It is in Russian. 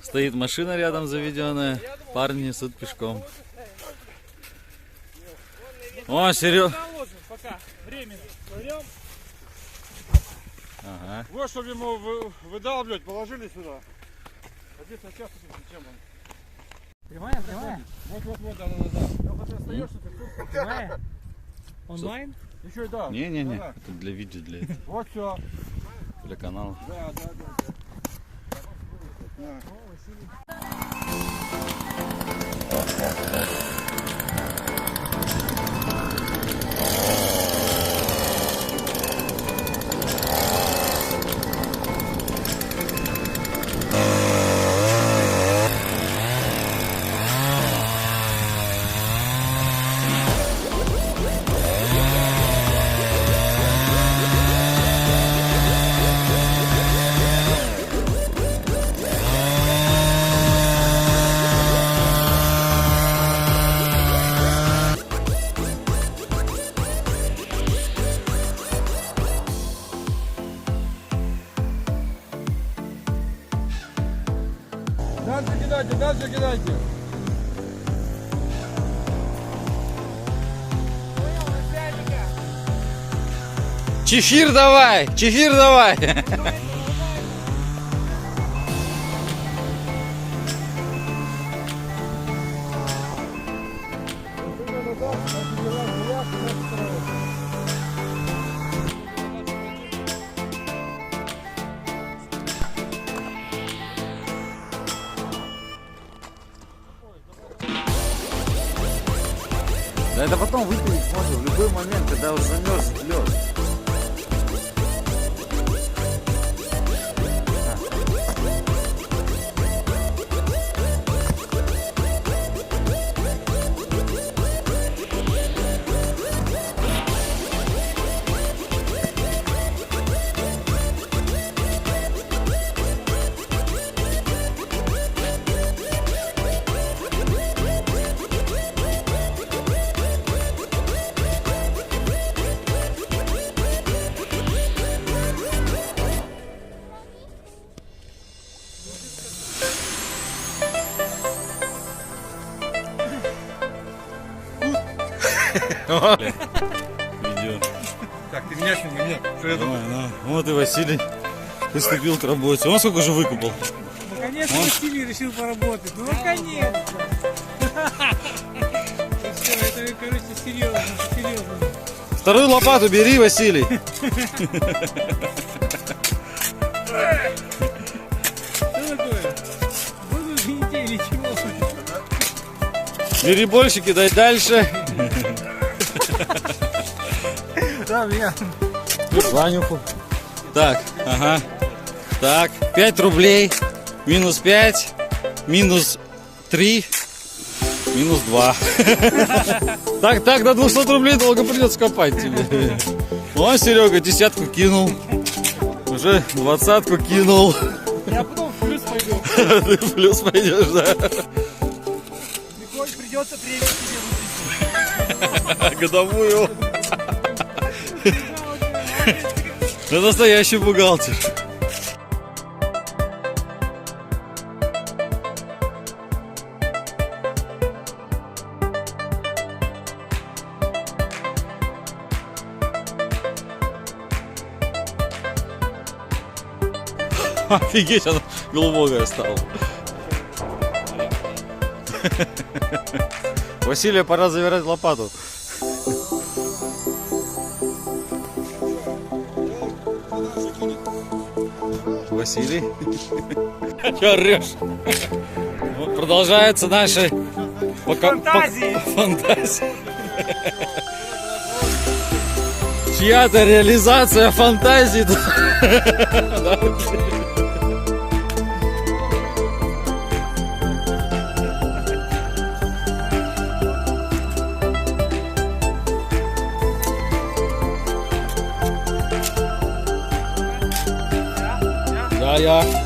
Стоит машина рядом заведенная. Парни несут пешком. О, Серега. Пока временно. Берем. Ага. Вот, чтобы ему выдалбливать, положили сюда. А здесь сейчас чем он? Прямая, прямая. Вот, да. Ты остаешься, ты тут. Прямая. Онлайн? Еще и да. Не-не-не, Да. это для видео, для этого, Вот все. для канала. Да. Дальше кидайте. Чефир давай! Чефир давай! Да это потом выпилить можно в любой момент, когда уже замерз лед. Видео. Так, ты меня снимай, нет. Что я Давай, давай. Вот и Василий приступил к работе. Он сколько же выкупал? Наконец-то Василий решил поработать. Ну, наконец-то. Все, это, короче, серьезно. Вторую лопату бери, Василий. Что такое? Буду же недели, чего? Бери больше, кидай дальше. Да, я. Ванюху. Так, ага. Так, 5 рублей. Минус 5. Минус 3. Минус 2. Так, до 200 рублей долго придется копать тебе. О, Серега, десятку кинул. Уже 20-ку кинул. Я потом в плюс пойду. Ты в плюс пойдешь, да? Придется премию себе выпустить. Годовую. Это настоящий бухгалтер. Офигеть, она глубокая стала. Василия, пора забирать лопату. Василий. Че орешь? Вот продолжается наши Фантазии. фантазии. Чья-то реализация фантазий. Да, я.